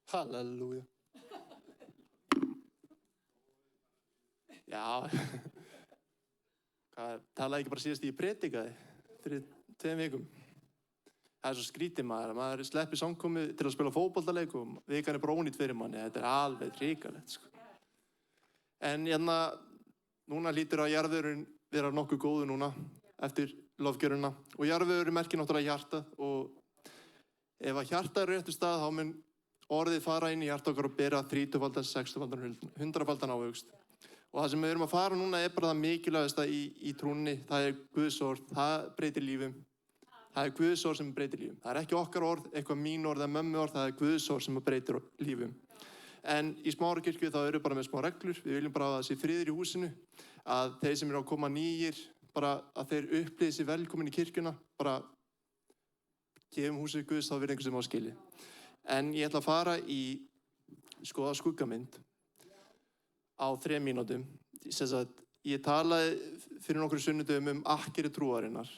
Halleluja. Já, talaði ekki bara síðast ég predikaði fyrir 2 vikum. Það svo skrítið maður sleppir samkomu til að spila fótboltaleik og vikan bara ónýtt fyrir manni. Þetta alveg hrikalegt, sko. En núna hlýtur að jarðvegurinn vera nokkuð góður núna eftir lofgjöruna. Og jarðvegurinn merkir náttúrulega hjartað og ef að hjartað er réttu stað þá mun orðið fara inn í hjarta okkar og bera 30-faldan, 60-faldan, 100-faldan ávöxt. Og það sem við erum að fara núna er bara það mikilvægasta í trúnni. Það er Guðs orð, það breytir lífum. Það er Guðs orð sem breytir lífum. Það er ekki okkar orð, eitthvað mín orð eða mömmu orð, það er Guðs orð sem breytir lífum. En í Smárukirkju þá eru bara með smá reglur. Við viljum bara að það sé friður í húsinu. Að þeir sem eru að koma nýjir, bara að þeir upplýði sig velkomin í kirkjuna. Bara gefum húsið Guðs, þá verður einhver sem á skilji. En ég ætla að fara í skoða skuggamynd á 3 mínútum. Ég talaði fyrir nokkru sunnudöfum akkeri trúarinnar.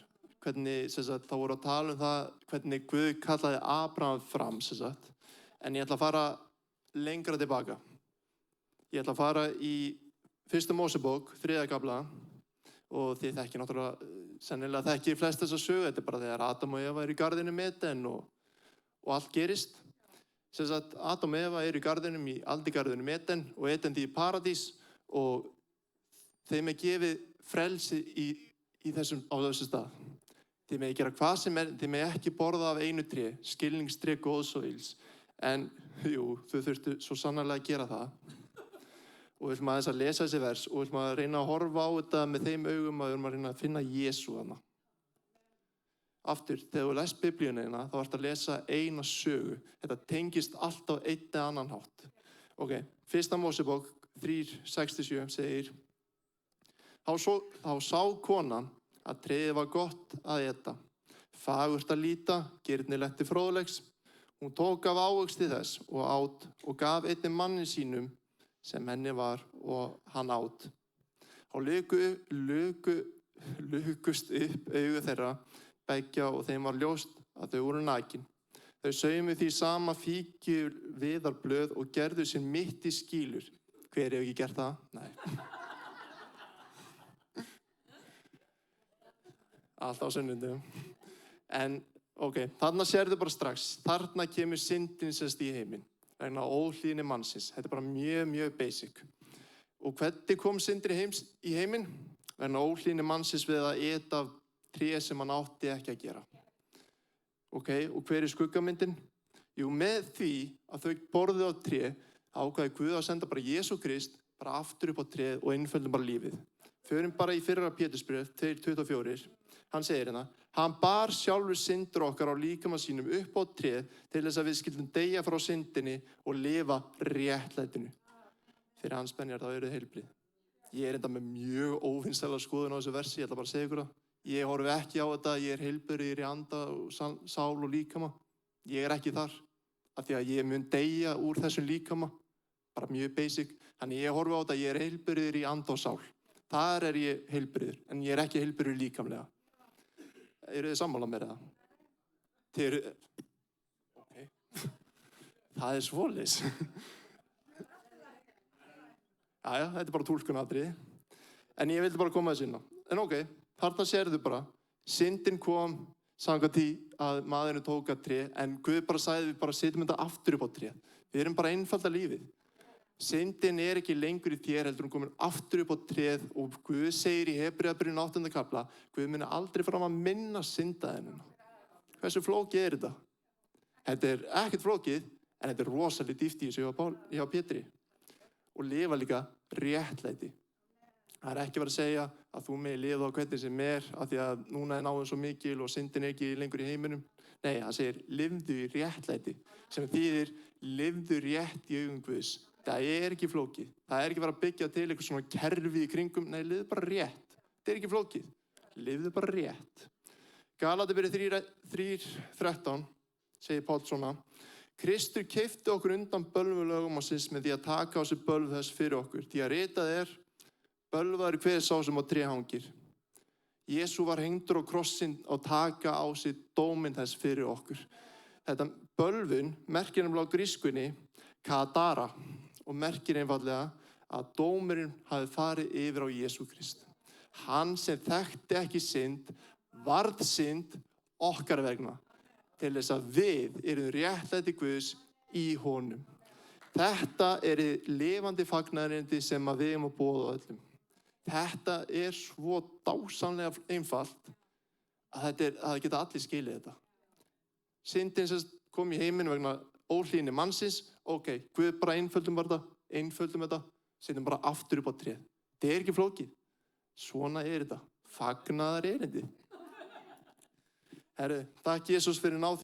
Hvernig þá voru að tala það, hvernig Guð kallaði Abraham fram. En ég ætla að fara lengra tilbaka. Ég ætla að fara í 1. Mósebók, 3. kafla. Og þið þekkið náttúrulega, sennilega þekkið flest þessa sögu. Þetta er bara þegar Adam og Eva eru í garðinu með Eden og allt gerist. Adam og Eva eru í garðinum, í aldigarðinu með Eden og Eden því í paradís og þeim er gefið frelsi á þessu stað. Þið með gera hvað sem er, þið með ekki borða af einu tré, skilningstré góðs og ills. En, jú, þau þurftu svo sannarlega að gera það. Og við ætlum aðeins að lesa þessi vers og við ætlum að reyna að horfa á þetta með þeim augum að við ætlum að reyna að finna Jesú þarna. Aftur, þegar þú lest Biblíuna þína, þá ertu að lesa eina sögu. Þetta tengist allt á einn eða annan hátt. Ok, 1. Mósebók 3:67 segir: Þá sá konan að tréð var gott að éta, fagurt að líta, girnilegt til fróðleiks. Hún tók af ávöxti þess og át og gaf einnig manni sínum sem henni var og hann át. Þá lukust upp augu þeirra beggja og þeim var ljóst að þau voru nakin. Þau saumu því sama fíkjuviðarblöð og gerðu sér mitt í skýlur. Hver hefur ekki gert það? Nei. Allt á sunnundum. En, ok, þarna sérðu bara strax. Þarna kemur syndin sérst í heiminn. Vegna óhlýðni mannsins. Þetta er bara mjög, mjög basic. Og hvernig kom syndin í heiminn? Vegna óhlýðni mannsins við að eta af tré sem hann átti ekki að gera. Ok, og hver er skuggamyndin? Jú, með því að þau borðuðu á tré, ákvaði Guð að senda bara Jesú Krist bara aftur upp á tréð og innföldum bara lífið. Förum bara í 1. Pétursbréf 2:24. Hann segir hérna: Hann bar sjálfur syndir okkar á líkama sínum upp á tréð til þess að við skildum deyja frá syndinni og lifa réttlætinu. Fyrir hans benjar þá eru þið heilbrigð. Ég er enda með mjög óvinnsæla skoðun á þessu versi, ég ætla bara að segja ykkur það. Ég horfi ekki á þetta, ég er heilbrigður í anda og sál og líkama. Ég er ekki þar, af því að ég mun deyja úr þessum líkama, bara mjög basic. Þannig ég horfi á þetta, ég er heilbrigður í anda og sál. Þar er ég heilbrigður, en ég er ekki heilbrigður líkamlega. Eru þið sammála með það? Þið eru... Ok. Það er svoleiðis. Jæja, þetta er bara túlkunaratriði. En ég vildi bara koma þessu inn á. En ok, þarna sérðu bara, syndin kom samkvæmt því að maðurinn tók að tré, en Guð bara sagði við bara setjum þetta aftur upp á tré. Við erum bara einfalda lífið. Syndin er ekki lengur í þér, heldur hún komin aftur upp á tréð og Guð segir í Hebreabréfinu 8. kafla, Guð muni aldrei fram að minna syndaðinuna. Hversu flókið er þetta? Þetta er ekkert flókið, en þetta er rosalega dýpt í þessu hjá Pétri. Og lifa líka réttlæti. Það er ekki verið að segja að þú megi lifa á hvernig sem er, af því að núna er náðin svo mikil og syndin er ekki lengur í heiminum. Nei, hann segir, lifðu í réttlæti, sem þýðir, lifðu rétt í augum Guðs. Það er ekki flókið. Það er ekki verið að byggja til eitthvað svona kerfi í kringum. Nei, lifðu bara rétt. Það er ekki flókið. Lifðu bara rétt. Galatíabréf 3:13 segir Páll svona: Kristur keypti okkur undan bölvulögum með því að taka á sig bölv þess fyrir okkur. Því að ritað er: bölvaður hver sá sem á tré hangir. Jesú var hengdur á krossinn og taka á sig dóminn þess fyrir okkur. Þetta bölvun merkir nefnilega á grískunni Kadara og merkir einfallega að dómurinn hafi farið yfir á Jesú Krist. Hann sem þekkti ekki synd, varð synd okkar vegna, til þess að við erum réttlæti Guðs í honum. Þetta er lifandi fagnaðarerindi sem við eigum að boða öllum. Þetta er svo dásamlega einfalt að það geta allir skilið þetta. Syndin sem kom í heiminn vegna óhlýðni mannsins, ok, Guð bara einföldum þetta, setjum bara aftur upp á tréð. Þetta er ekki flókið. Svona er þetta. Fagnaðarerindi. Herru, takk Jesús fyrir náð.